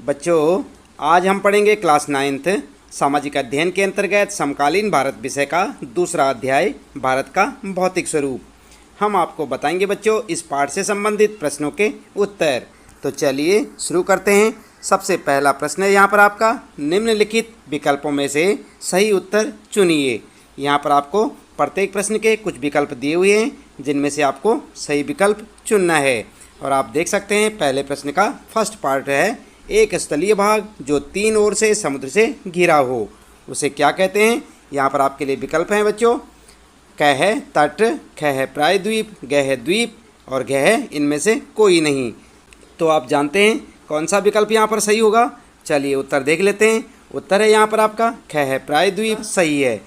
बच्चों, आज हम पढ़ेंगे क्लास 9th सामाजिक अध्ययन के अंतर्गत समकालीन भारत विषय का दूसरा अध्याय भारत का भौतिक स्वरूप। हम आपको बताएंगे बच्चों इस पाठ से संबंधित प्रश्नों के उत्तर। तो चलिए शुरू करते हैं। सबसे पहला प्रश्न है यहाँ पर आपका, निम्नलिखित विकल्पों में से सही उत्तर चुनिए। यहाँ पर आपको प्रत्येक प्रश्न के कुछ विकल्प दिए हुए हैं जिनमें से आपको सही विकल्प चुनना है। और आप देख सकते हैं पहले प्रश्न का फर्स्ट पार्ट है, एक स्थलीय भाग जो तीन ओर से समुद्र से घिरा हो उसे क्या कहते हैं। यहाँ पर आपके लिए विकल्प हैं बच्चों, क है तट, ख है प्रायद्वीप, ग है द्वीप और घ है इनमें से कोई नहीं। तो आप जानते हैं कौन सा विकल्प यहाँ पर सही होगा। चलिए उत्तर देख लेते हैं। उत्तर है यहाँ पर आपका ख है प्रायद्वीप, सही है।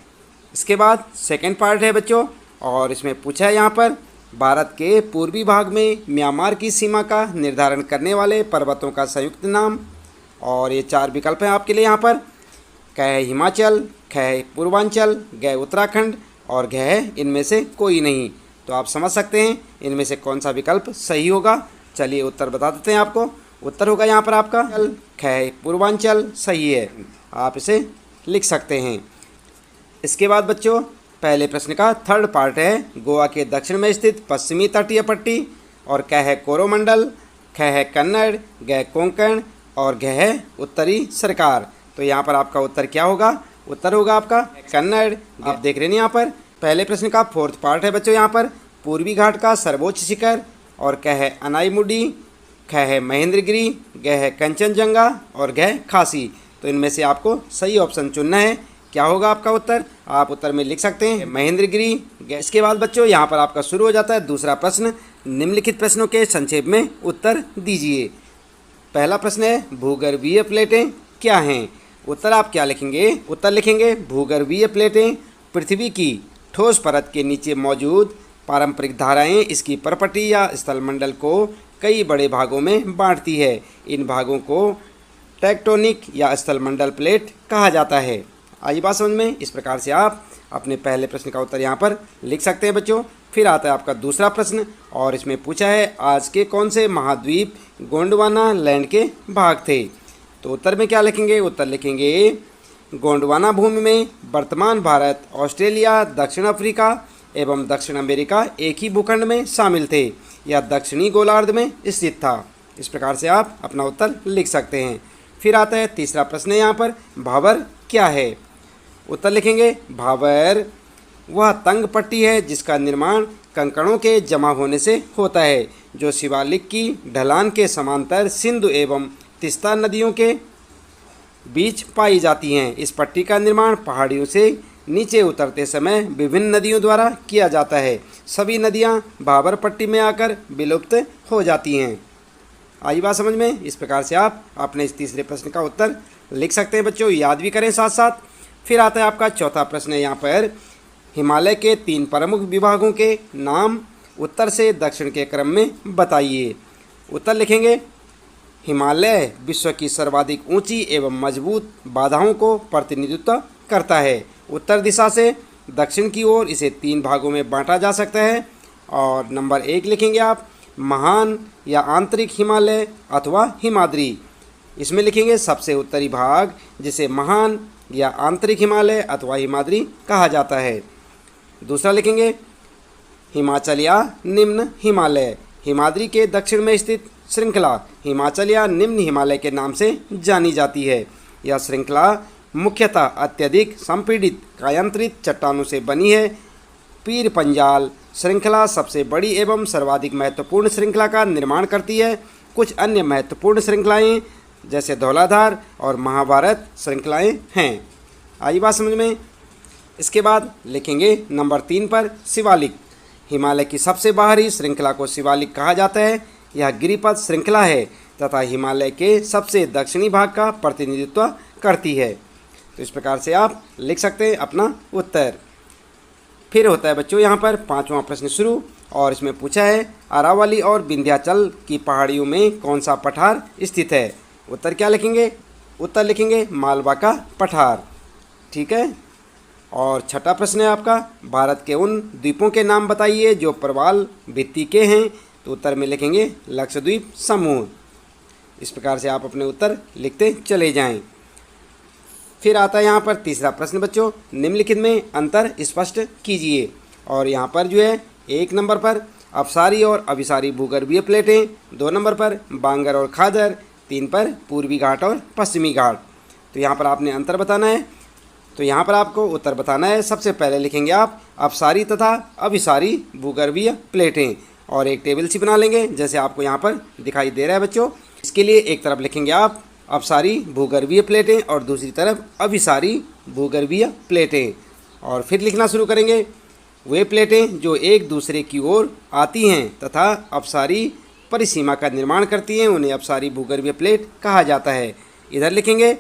इसके बाद सेकंड पार्ट है बच्चों, और इसमें पूछा है यहाँ पर, भारत के पूर्वी भाग में म्यांमार की सीमा का निर्धारण करने वाले पर्वतों का संयुक्त नाम। और ये चार विकल्प हैं आपके लिए यहाँ पर, क है हिमाचल, ख है पूर्वांचल, ग उत्तराखंड और घ है इनमें से कोई नहीं। तो आप समझ सकते हैं इनमें से कौन सा विकल्प सही होगा। चलिए उत्तर बता देते हैं आपको। उत्तर होगा यहाँ पर आपका ख है पूर्वांचल, सही है। आप इसे लिख सकते हैं। इसके बाद बच्चों पहले प्रश्न का थर्ड पार्ट है, गोवा के दक्षिण में स्थित पश्चिमी तटीय पट्टी। और क है कोरोमंडल, ख है कन्नड़, ग कोंकण और घ है उत्तरी सरकार। तो यहाँ पर आपका उत्तर क्या होगा। उत्तर होगा आपका कन्नड़। आप देख रहे हैं यहाँ पर पहले प्रश्न का फोर्थ पार्ट है बच्चों, यहाँ पर पूर्वी घाट का सर्वोच्च शिखर। और क है अनाईमुडी, ख है महेंद्रगिरी, ग है कंचनजंगा और घ खासी। तो इनमें से आपको सही ऑप्शन चुनना है। क्या होगा आपका उत्तर, आप उत्तर में लिख सकते हैं महेंद्रगिरी। इसके बाद बच्चों यहाँ पर आपका शुरू हो जाता है दूसरा प्रश्न, निम्नलिखित प्रश्नों के संक्षेप में उत्तर दीजिए। पहला प्रश्न है, भूगर्भीय प्लेटें क्या हैं। उत्तर आप क्या लिखेंगे। उत्तर लिखेंगे भूगर्भीय प्लेटें पृथ्वी की ठोस परत के नीचे मौजूद पारंपरिक धाराएं इसकी परपटी या स्थलमंडल को कई बड़े भागों में बांटती है। इन भागों को टेक्टोनिक या स्थलमंडल प्लेट कहा जाता है। आई बात समझ में। इस प्रकार से आप अपने पहले प्रश्न का उत्तर यहाँ पर लिख सकते हैं बच्चों। फिर आता है आपका दूसरा प्रश्न, और इसमें पूछा है, आज के कौन से महाद्वीप गोंडवाना लैंड के भाग थे। तो उत्तर में क्या लिखेंगे। उत्तर लिखेंगे गोंडवाना भूमि में वर्तमान भारत, ऑस्ट्रेलिया, दक्षिण अफ्रीका एवं दक्षिण अमेरिका एक ही भूखंड में शामिल थे। यह दक्षिणी गोलार्ध में स्थित था। इस प्रकार से आप अपना उत्तर लिख सकते हैं। फिर आता है तीसरा प्रश्न है यहाँ पर, भाबर क्या है। उत्तर लिखेंगे भाबर वह तंग पट्टी है जिसका निर्माण कंकड़ों के जमा होने से होता है, जो शिवालिक की ढलान के समांतर सिंधु एवं तिस्ता नदियों के बीच पाई जाती हैं। इस पट्टी का निर्माण पहाड़ियों से नीचे उतरते समय विभिन्न नदियों द्वारा किया जाता है। सभी नदियां भाबर पट्टी में आकर विलुप्त हो जाती हैं। आई बात समझ में। इस प्रकार से आप अपने इस तीसरे प्रश्न का उत्तर लिख सकते हैं बच्चों, याद भी करें साथ साथ। फिर आता है आपका चौथा प्रश्न है यहाँ पर, हिमालय के तीन प्रमुख विभागों के नाम उत्तर से दक्षिण के क्रम में बताइए। उत्तर लिखेंगे हिमालय विश्व की सर्वाधिक ऊंची एवं मजबूत बाधाओं को प्रतिनिधित्व करता है। उत्तर दिशा से दक्षिण की ओर इसे तीन भागों में बांटा जा सकता है। और नंबर 1 लिखेंगे आप महान या आंतरिक हिमालय अथवा हिमाद्री। इसमें लिखेंगे सबसे उत्तरी भाग जिसे महान या आंतरिक हिमालय अथवा हिमाद्री कहा जाता है। दूसरा लिखेंगे हिमाचल या निम्न हिमालय। हिमाद्री के दक्षिण में स्थित श्रृंखला हिमाचल या निम्न हिमालय के नाम से जानी जाती है। यह श्रृंखला मुख्यतः अत्यधिक संपीड़ित कायांतरित चट्टानों से बनी है। पीर पंजाल श्रृंखला सबसे बड़ी एवं सर्वाधिक महत्वपूर्ण श्रृंखला का निर्माण करती है। कुछ अन्य महत्वपूर्ण श्रृंखलाएं जैसे धौलाधार और महाभारत श्रृंखलाएं हैं। आई बात समझ में। इसके बाद लिखेंगे नंबर 3 पर शिवालिक। हिमालय की सबसे बाहरी श्रृंखला को शिवालिक कहा जाता है। यह गिरिपथ श्रृंखला है तथा हिमालय के सबसे दक्षिणी भाग का प्रतिनिधित्व करती है। तो इस प्रकार से आप लिख सकते हैं अपना उत्तर। फिर होता है बच्चों यहाँ पर पांचवा प्रश्न शुरू, और इसमें पूछा है, अरावली और विंध्याचल की पहाड़ियों में कौन सा पठार स्थित है। उत्तर क्या लिखेंगे। उत्तर लिखेंगे मालवा का पठार। ठीक है। और छठा प्रश्न है आपका, भारत के उन द्वीपों के नाम बताइए जो प्रवाल भित्ति के हैं। तो उत्तर में लिखेंगे लक्षद्वीप समूह। इस प्रकार से आप अपने उत्तर लिखते चले जाएं। फिर आता है यहाँ पर तीसरा प्रश्न बच्चों, निम्नलिखित में अंतर स्पष्ट कीजिए। और यहाँ पर जो है 1 नंबर पर अपसारी और अभिसारी भूगर्भीय प्लेटें, 2 नंबर पर बांगर और खादर, 3 पर पूर्वी घाट और पश्चिमी घाट। तो यहाँ पर आपने अंतर बताना है। तो यहाँ पर आपको उत्तर बताना है। सबसे पहले लिखेंगे आप अपसारी तथा अभिसारी भूगर्भीय प्लेटें और एक टेबल सी बना लेंगे जैसे आपको यहाँ पर दिखाई दे रहा है बच्चों। इसके लिए एक तरफ लिखेंगे आप अपसारी भूगर्भीय प्लेटें और दूसरी तरफ अभिसारी भूगर्भीय प्लेटें, और फिर लिखना शुरू करेंगे वे प्लेटें जो एक दूसरे की ओर आती हैं तथा अपसारी परिसीमा का निर्माण करती हैं उन्हें अपसारी भूगर्भीय प्लेट कहा जाता है। इधर लिखेंगे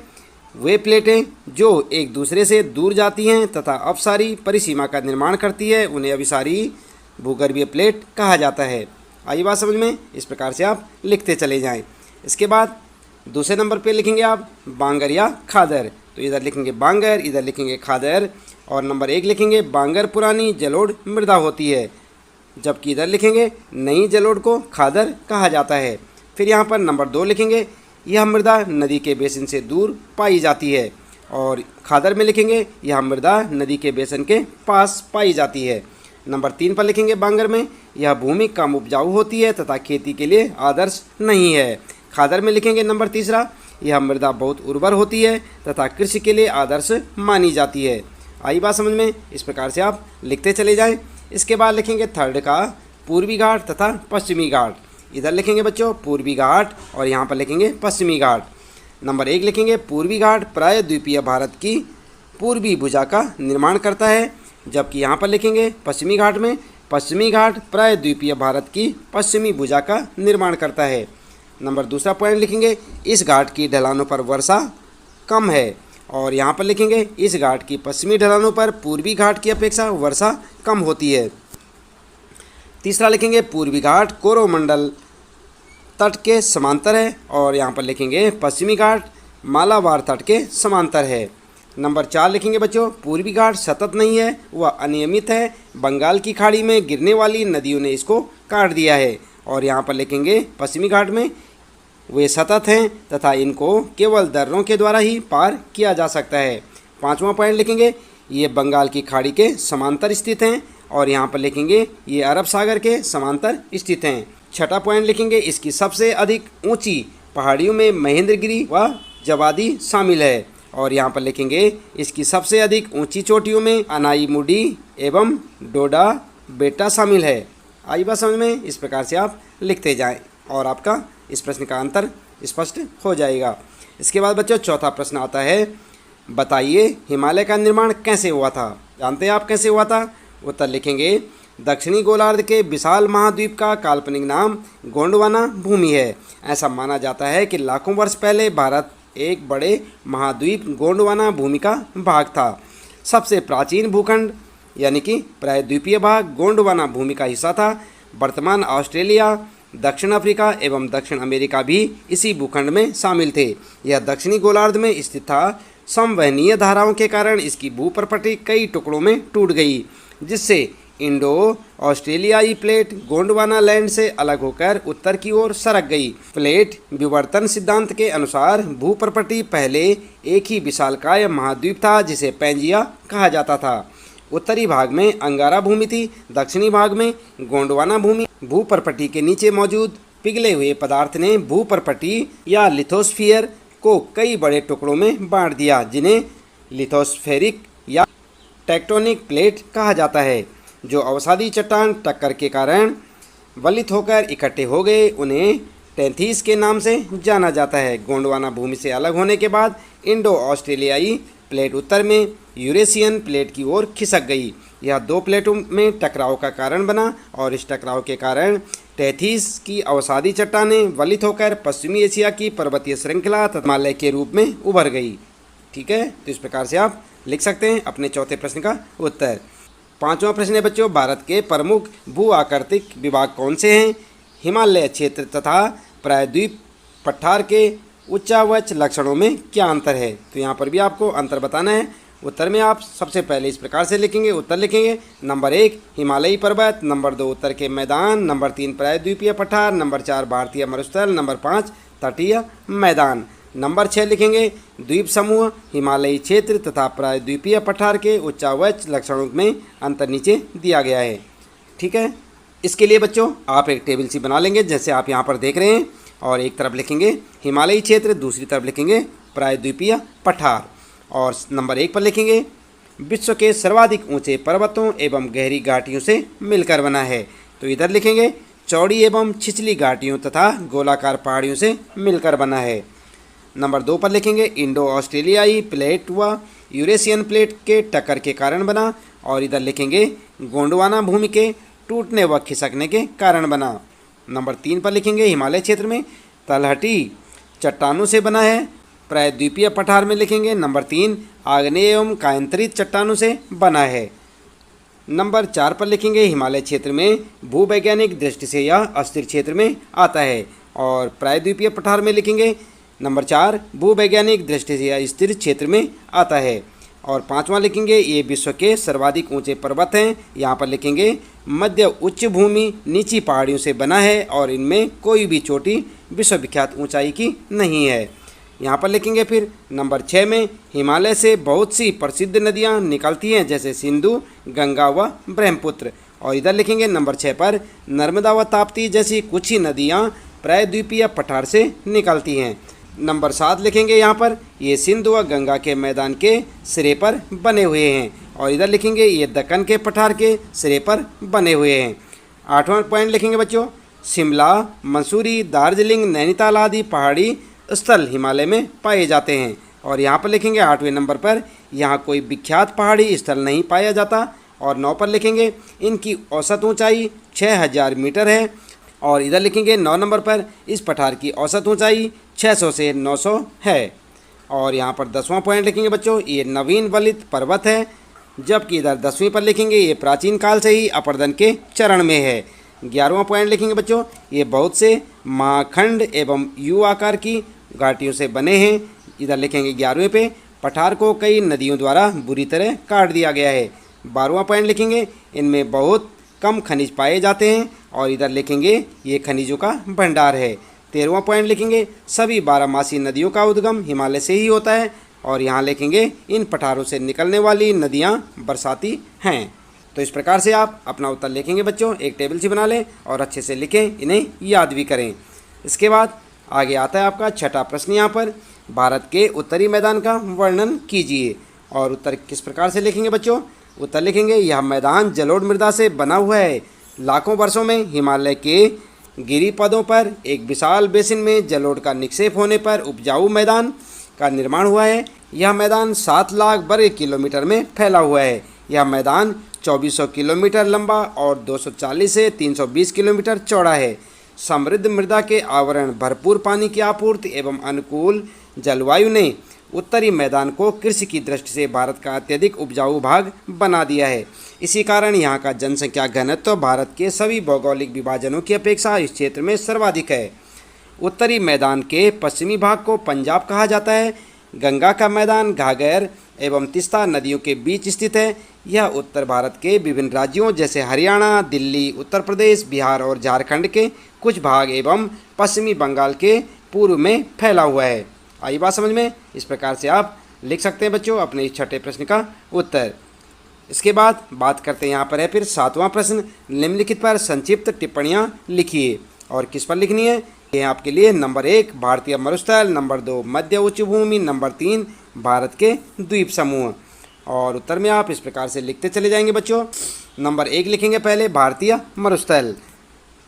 वे प्लेटें जो एक दूसरे से दूर जाती हैं तथा अपसारी परिसीमा का निर्माण करती है उन्हें अभिसारी भूगर्भीय प्लेट कहा जाता है। आई बात समझ में? इस प्रकार से आप लिखते चले जाएं। इसके बाद दूसरे नंबर पे लिखेंगे आप बांगर या खादर। तो इधर लिखेंगे बांगर, इधर लिखेंगे खादर, और नंबर 1 लिखेंगे बांगर पुरानी जलोढ़ मृदा होती है, जबकि इधर लिखेंगे नई जलोढ़ को खादर कहा जाता है। फिर यहाँ पर नंबर 2 लिखेंगे यह मृदा नदी के बेसिन से दूर पाई जाती है, और खादर में लिखेंगे यह मृदा नदी के बेसिन के पास पाई जाती है। नंबर 3 पर लिखेंगे बांगर में यह भूमि कम उपजाऊ होती है तथा खेती के लिए आदर्श नहीं है। खादर में लिखेंगे नंबर 3 यह मृदा बहुत उर्वर होती है तथा कृषि के लिए आदर्श मानी जाती है। आई बात समझ में? इस प्रकार से आप लिखते चले जाएं। इसके बाद लिखेंगे थर्ड का पूर्वी घाट तथा पश्चिमी घाट। इधर लिखेंगे बच्चों पूर्वी घाट और यहाँ पर लिखेंगे पश्चिमी घाट। नंबर 1 लिखेंगे पूर्वी घाट प्रायद्वीपीय भारत की पूर्वी भुजा का निर्माण करता है, जबकि यहाँ पर लिखेंगे पश्चिमी घाट में पश्चिमी घाट प्रायद्वीपीय भारत की पश्चिमी भुजा का निर्माण करता है। नंबर 2 पॉइंट लिखेंगे इस घाट की ढलानों पर वर्षा कम है, और यहाँ पर लिखेंगे इस घाट की पश्चिमी ढलानों पर पूर्वी घाट की अपेक्षा वर्षा कम होती है। तीसरा लिखेंगे पूर्वी घाट कोरोमंडल तट के समांतर है, और यहाँ पर लिखेंगे पश्चिमी घाट मालाबार तट के समांतर है। नंबर 4 लिखेंगे बच्चों पूर्वी घाट सतत नहीं है, वह अनियमित है, बंगाल की खाड़ी में गिरने वाली नदियों ने इसको काट दिया है। और यहाँ पर लिखेंगे पश्चिमी घाट में वे सतत हैं तथा इनको केवल दर्रों के द्वारा ही पार किया जा सकता है। 5वां पॉइंट लिखेंगे ये बंगाल की खाड़ी के समांतर स्थित हैं, और यहाँ पर लिखेंगे ये अरब सागर के समांतर स्थित हैं। 6वां पॉइंट लिखेंगे इसकी सबसे अधिक ऊंची पहाड़ियों में महेंद्रगिरी व जवादी शामिल है, और यहाँ पर लिखेंगे इसकी सबसे अधिक ऊंची चोटियों में अनाईमुडी एवं डोडा बेटा शामिल है। आई बात समझ में? इस प्रकार से आप लिखते जाएं और आपका इस प्रश्न का अंतर स्पष्ट हो जाएगा। इसके बाद बच्चों चौथा प्रश्न आता है बताइए हिमालय का निर्माण कैसे हुआ था। जानते हैं आप कैसे हुआ था? उत्तर लिखेंगे दक्षिणी गोलार्ध के विशाल महाद्वीप का काल्पनिक नाम गोंडवाना भूमि है। ऐसा माना जाता है कि लाखों वर्ष पहले भारत एक बड़े महाद्वीप गोंडवाना भूमि का भाग था। सबसे प्राचीन भूखंड यानी कि प्रायद्वीपीय भाग गोंडवाना भूमि का हिस्सा था। वर्तमान ऑस्ट्रेलिया, दक्षिण अफ्रीका एवं दक्षिण अमेरिका भी इसी भूखंड में शामिल थे। यह दक्षिणी गोलार्ध में स्थित था। संवहनीय धाराओं के कारण इसकी भूप्रपट्टी कई टुकड़ों में टूट गई, जिससे इंडो ऑस्ट्रेलियाई प्लेट गोंडवाना लैंड से अलग होकर उत्तर की ओर सरक गई। प्लेट विवर्तन सिद्धांत के अनुसार भूप्रपट्टी पहले एक ही विशालकाय महाद्वीप था जिसे पैंजिया कहा जाता था। उत्तरी भाग में अंगारा भूमि थी, दक्षिणी भाग में गोंडवाना भूमि। भूप्रपट्टी के नीचे मौजूद पिघले हुए पदार्थ ने भूप्रपट्टी या लिथोस्फीयर को कई बड़े टुकड़ों में बांट दिया, जिन्हें लिथोस्फेरिक या टेक्टोनिक प्लेट कहा जाता है। जो अवसादी चट्टान टक्कर के कारण वलित होकर इकट्ठे हो गए उन्हें टेंथीस के नाम से जाना जाता है। गोंडवाना भूमि से अलग होने के बाद इंडो ऑस्ट्रेलियाई प्लेट उत्तर में यूरेशियन प्लेट की ओर खिसक गई। यह दो प्लेटों में टकराव का कारण बना और इस टकराव के कारण टेंथीस की अवसादी चट्टानें वलित होकर पश्चिमी एशिया की पर्वतीय श्रृंखला तथा हिमालय के रूप में उभर गई। ठीक है, तो इस प्रकार से आप लिख सकते हैं अपने चौथे प्रश्न का उत्तर। पांचवा प्रश्न है बच्चों भारत के प्रमुख भू आकृतिक विभाग कौन से हैं? हिमालय क्षेत्र तथा प्रायद्वीप पठार के उच्चावच लक्षणों में क्या अंतर है? तो यहाँ पर भी आपको अंतर बताना है। उत्तर में आप सबसे पहले इस प्रकार से लिखेंगे, उत्तर लिखेंगे नंबर 1 हिमालयी पर्वत, नंबर 2 उत्तर के मैदान, नंबर 3 प्रायद्वीपीय पठार, नंबर 4 भारतीय मरुस्थल, नंबर 5 तटीय मैदान। नंबर 6 लिखेंगे द्वीप समूह, हिमालयी क्षेत्र तथा प्रायद्वीपीय पठार के उच्चावच लक्षणों में अंतर नीचे दिया गया है। ठीक है, इसके लिए बच्चों आप एक टेबल सी बना लेंगे जैसे आप यहाँ पर देख रहे हैं, और एक तरफ लिखेंगे हिमालयी क्षेत्र, दूसरी तरफ लिखेंगे प्रायद्वीपीय पठार, और नंबर 1 पर लिखेंगे विश्व के सर्वाधिक ऊंचे पर्वतों एवं गहरी घाटियों से मिलकर बना है। तो इधर लिखेंगे चौड़ी एवं छिछली घाटियों तथा गोलाकार पहाड़ियों से मिलकर बना है। नंबर 2 पर लिखेंगे इंडो ऑस्ट्रेलियाई प्लेट व यूरेशियन प्लेट के टक्कर के कारण बना, और इधर लिखेंगे गोंडवाना भूमि के टूटने व खिसकने के कारण बना। नंबर 3 पर लिखेंगे हिमालय क्षेत्र में तलहटी चट्टानों से बना है। प्रायद्वीपीय पठार में लिखेंगे नंबर 3 आग्नेय एवं कायांतरित चट्टानों से बना है। नंबर 4 पर लिखेंगे हिमालय क्षेत्र में भूवैज्ञानिक दृष्टि से यह अस्थिर क्षेत्र में आता है, और प्रायद्वीपीय पठार में लिखेंगे नंबर 4 भूवैज्ञानिक दृष्टि से यह स्थिर क्षेत्र में आता है। और 5वां लिखेंगे ये विश्व के सर्वाधिक ऊंचे पर्वत हैं। यहाँ पर लिखेंगे मध्य उच्च भूमि नीची पहाड़ियों से बना है, और इनमें कोई भी चोटी विश्वविख्यात ऊंचाई की नहीं है। यहाँ पर लिखेंगे फिर नंबर 6 में हिमालय से बहुत सी प्रसिद्ध नदियाँ निकलती हैं जैसे सिंधु, गंगा व ब्रह्मपुत्र, और इधर लिखेंगे नंबर 6 पर नर्मदा व ताप्ती जैसी कुछ ही नदियाँ प्रायद्वीपीय पठार से निकलती हैं। नंबर 7 लिखेंगे यहाँ पर ये सिंधु व गंगा के मैदान के सिरे पर बने हुए हैं, और इधर लिखेंगे ये दक्कन के पठार के सिरे पर बने हुए हैं। 8वां पॉइंट लिखेंगे बच्चों शिमला, मसूरी, दार्जिलिंग, नैनीताल आदि पहाड़ी स्थल हिमालय में पाए जाते हैं, और यहाँ पर लिखेंगे 8वें नंबर पर यहाँ कोई विख्यात पहाड़ी स्थल नहीं पाया जाता। और 9 पर लिखेंगे इनकी औसत ऊंचाई 6000 मीटर है, और इधर लिखेंगे 9 नंबर पर इस पठार की औसत ऊंचाई 600 से 900 है। और यहाँ पर 10वां पॉइंट लिखेंगे बच्चों ये नवीन वलित पर्वत है, जबकि इधर 10वीं पर लिखेंगे ये प्राचीन काल से ही अपरदन के चरण में है। 11वां पॉइंट लिखेंगे बच्चों ये बहुत से महाखंड एवं यू आकार की घाटियों से बने हैं। इधर लिखेंगे 11वें पे पठार को कई नदियों द्वारा बुरी तरह काट दिया गया है। 12वां पॉइंट लिखेंगे इनमें बहुत कम खनिज पाए जाते हैं, और इधर लिखेंगे ये खनिजों का भंडार है। 13वां पॉइंट लिखेंगे सभी 12मासी नदियों का उद्गम हिमालय से ही होता है, और यहाँ लिखेंगे इन पठारों से निकलने वाली नदियाँ बरसाती हैं। तो इस प्रकार से आप अपना उत्तर लिखेंगे बच्चों, एक टेबल सी बना लें और अच्छे से लिखें, इन्हें याद भी करें। इसके बाद आगे आता है आपका 6ठा प्रश्न। यहाँ पर भारत के उत्तरी मैदान का वर्णन कीजिए, और उत्तर किस प्रकार से लिखेंगे बच्चों। उत्तर लिखेंगे यह मैदान जलोढ़ मृदा से बना हुआ है। लाखों वर्षों में हिमालय के गिरिपदों पर एक विशाल बेसिन में जलोढ़ का निक्षेप होने पर उपजाऊ मैदान का निर्माण हुआ है। यह मैदान 7 लाख वर्ग किलोमीटर में फैला हुआ है। यह मैदान 2400 किलोमीटर लंबा और 240 से 320 किलोमीटर चौड़ा है। समृद्ध मृदा के आवरण, भरपूर पानी की आपूर्ति एवं अनुकूल जलवायु ने उत्तरी मैदान को कृषि की दृष्टि से भारत का अत्यधिक उपजाऊ भाग बना दिया है। इसी कारण यहाँ का जनसंख्या घनत्व भारत के सभी भौगोलिक विभाजनों की अपेक्षा इस क्षेत्र में सर्वाधिक है। उत्तरी मैदान के पश्चिमी भाग को पंजाब कहा जाता है। गंगा का मैदान घाघर एवं तीस्ता नदियों के बीच स्थित है। यह उत्तर भारत के विभिन्न राज्यों जैसे हरियाणा, दिल्ली, उत्तर प्रदेश, बिहार और झारखंड के कुछ भाग एवं पश्चिमी बंगाल के पूर्व में फैला हुआ है। आई बात समझ में। इस प्रकार से आप लिख सकते हैं बच्चों अपने इस 6ठे प्रश्न का उत्तर। इसके बाद बात करते हैं यहाँ पर है फिर 7वां प्रश्न, निम्नलिखित पर संक्षिप्त टिप्पणियाँ लिखिए, और किस पर लिखनी है ये आपके लिए नंबर 1 भारतीय मरुस्थल, नंबर 2 मध्य उच्च भूमि, नंबर 3 भारत के द्वीप समूह। और उत्तर में आप इस प्रकार से लिखते चले जाएंगे बच्चों। नंबर 1 लिखेंगे पहले भारतीय मरुस्थल,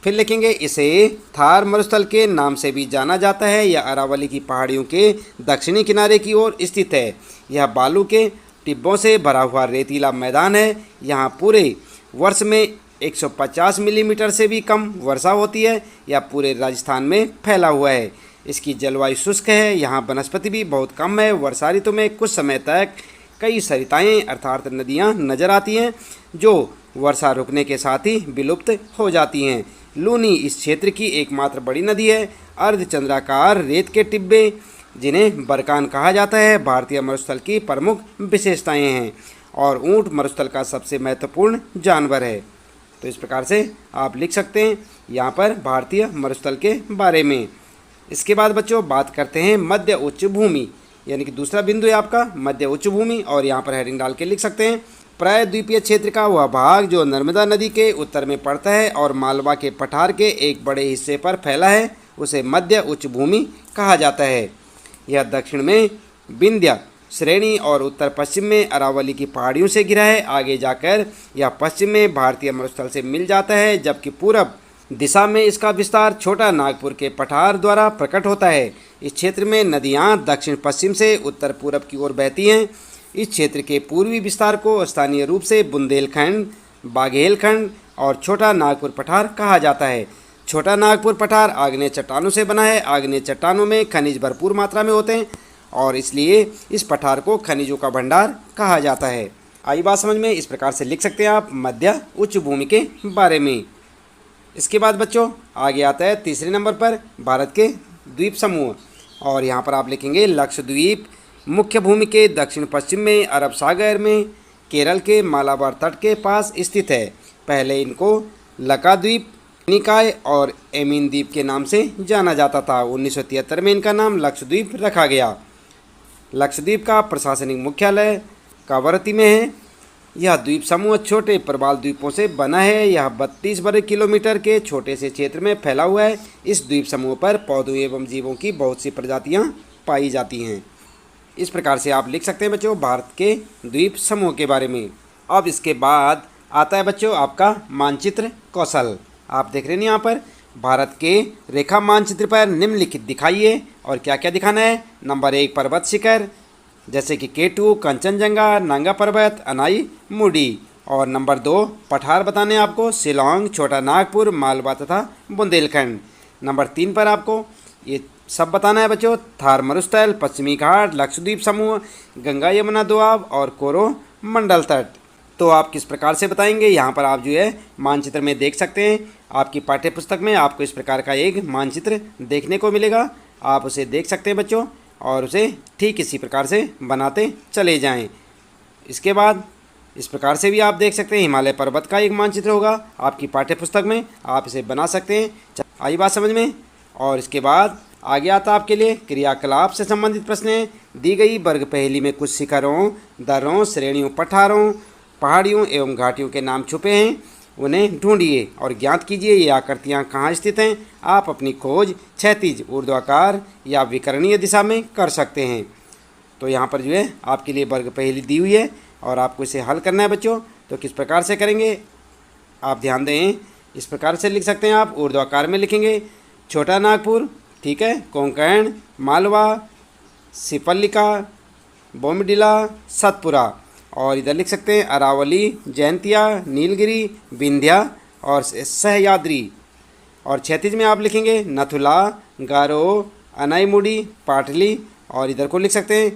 फिर लिखेंगे इसे थार मरुस्थल के नाम से भी जाना जाता है। यह अरावली की पहाड़ियों के दक्षिणी किनारे की ओर स्थित है। यह बालू के टिब्बों से भरा हुआ रेतीला मैदान है। यहाँ पूरे वर्ष में 150 मिलीमीटर से भी कम वर्षा होती है। यह पूरे राजस्थान में फैला हुआ है। इसकी जलवायु शुष्क है। यहाँ वनस्पति भी बहुत कम है। वर्षा ऋतु में कुछ समय तक कई सरिताएँ अर्थात नदियाँ नजर आती हैं, जो वर्षा रुकने के साथ ही विलुप्त हो जाती हैं। लूनी इस क्षेत्र की एकमात्र बड़ी नदी है। अर्धचंद्राकार रेत के टिब्बे जिन्हें बरकान कहा जाता है भारतीय मरुस्थल की प्रमुख विशेषताएं हैं, और ऊंट मरुस्थल का सबसे महत्वपूर्ण जानवर है। तो इस प्रकार से आप लिख सकते हैं यहाँ पर भारतीय मरुस्थल के बारे में। इसके बाद बच्चों बात करते हैं मध्य उच्च भूमि, यानी कि दूसरा बिंदु है आपका मध्य उच्च भूमि, और यहाँ पर हेडिंग डाल के लिख सकते हैं प्रायद्वीपीय क्षेत्र का वह भाग जो नर्मदा नदी के उत्तर में पड़ता है और मालवा के पठार के एक बड़े हिस्से पर फैला है उसे मध्य उच्च भूमि कहा जाता है। यह दक्षिण में विंध्य श्रेणी और उत्तर पश्चिम में अरावली की पहाड़ियों से घिरा है। आगे जाकर यह पश्चिम में भारतीय मरुस्थल से मिल जाता है, जबकि पूरब दिशा में इसका विस्तार छोटा नागपुर के पठार द्वारा प्रकट होता है। इस क्षेत्र में नदियाँ दक्षिण पश्चिम से उत्तर पूरब की ओर बहती हैं। इस क्षेत्र के पूर्वी विस्तार को स्थानीय रूप से बुंदेलखंड, बाघेलखंड और छोटा नागपुर पठार कहा जाता है। छोटा नागपुर पठार आग्नेय चट्टानों से बना है। आग्नेय चट्टानों में खनिज भरपूर मात्रा में होते हैं और इसलिए इस पठार को खनिजों का भंडार कहा जाता है। आई बात समझ में? इस प्रकार से लिख सकते हैं आप मध्य उच्च भूमि के बारे में। इसके बाद बच्चों आगे आता है तीसरे नंबर पर भारत के द्वीप समूह, और यहाँ पर आप लिखेंगे लक्षद्वीप मुख्य भूमि के दक्षिण पश्चिम में अरब सागर में केरल के मालाबार तट के पास स्थित है। पहले इनको लकाद्वीप, निकाय और एमीन द्वीप के नाम से जाना जाता था। 1973 में इनका नाम लक्षद्वीप रखा गया। लक्षद्वीप का प्रशासनिक मुख्यालय कावरती में है। यह द्वीप समूह छोटे प्रवाल द्वीपों से बना है। यह 32 वर्ग किलोमीटर के छोटे से क्षेत्र में फैला हुआ है। इस द्वीप समूह पर पौधों एवं जीवों की बहुत सी प्रजातियां पाई जाती हैं। इस प्रकार से आप लिख सकते हैं बच्चों भारत के द्वीप समूह के बारे में। अब इसके बाद आता है बच्चों आपका मानचित्र कौशल। आप देख रहे हैं यहाँ पर भारत के रेखा मानचित्र पर निम्नलिखित दिखाइए और क्या क्या दिखाना है। नंबर 1 पर्वत शिखर जैसे कि केटू, कंचनजंगा, नांगा पर्वत, अनाई मुडी, और नंबर 2 पठार बताने आपको शिलोंग, छोटा नागपुर, मालवा तथा बुंदेलखंड। नंबर 3 पर आपको ये सब बताना है बच्चों थार मरुस्थल, पश्चिमी घाट, लक्षद्वीप समूह, गंगा यमुना दोआब और कोरो मंडल तट। तो आप किस प्रकार से बताएंगे, यहाँ पर आप जो है मानचित्र में देख सकते हैं। आपकी पाठ्य पुस्तक में आपको इस प्रकार का एक मानचित्र देखने को मिलेगा। आप उसे देख सकते हैं बच्चों और उसे ठीक इसी प्रकार से बनाते चले जाएं। इसके बाद इस प्रकार से भी आप देख सकते हैं हिमालय पर्वत का एक मानचित्र होगा आपकी पाठ्य पुस्तक में, आप इसे बना सकते हैं। आई बात समझ में? और इसके बाद आगे आता आपके लिए क्रियाकलाप से संबंधित प्रश्न हैं। दी गई वर्ग पहेली में कुछ शिखरों, दर्रों, श्रेणियों, पठारों, पहाड़ियों एवं घाटियों के नाम छुपे हैं, उन्हें ढूंढिए और ज्ञात कीजिए ये आकृतियाँ कहाँ स्थित हैं। आप अपनी खोज क्षैतिज, ऊर्ध्वाकार या विकर्णीय दिशा में कर सकते हैं। तो यहाँ पर जो है आपके लिए वर्ग पहेली दी हुई है और आपको इसे हल करना है बच्चों। तो किस प्रकार से करेंगे आप ध्यान दें। इस प्रकार से लिख सकते हैं आप ऊर्ध्वाकार में लिखेंगे छोटा नागपुर, ठीक है, कोंकण, मालवा, सिपल्लिका, बोमडिला, सतपुरा, और इधर लिख सकते हैं अरावली, जयंतिया, नीलगिरी, विंध्या और सह्याद्री। और क्षैतिज में आप लिखेंगे नथुला, गारो, अनाईमुडी, पाटली, और इधर को लिख सकते हैं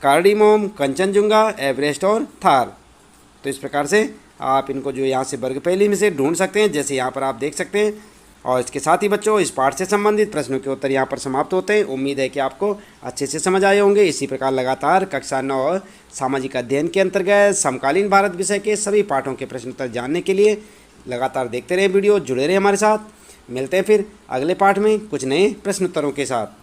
कार्डिमोम, कंचनजुंगा, एवरेस्ट और थार। तो इस प्रकार से आप इनको जो यहाँ से वर्ग पहेली में से ढूंढ सकते हैं, जैसे यहाँ पर आप देख सकते हैं। और इसके साथ ही बच्चों इस पाठ से संबंधित प्रश्नों के उत्तर यहाँ पर समाप्त होते हैं। उम्मीद है कि आपको अच्छे से समझ आए होंगे। इसी प्रकार लगातार कक्षा 9 और सामाजिक अध्ययन के अंतर्गत समकालीन भारत विषय के सभी पाठों के प्रश्न उत्तर जानने के लिए लगातार देखते रहे वीडियो, जुड़े रहे हमारे साथ। मिलते हैं फिर अगले पाठ में कुछ नए प्रश्न उत्तरों के साथ।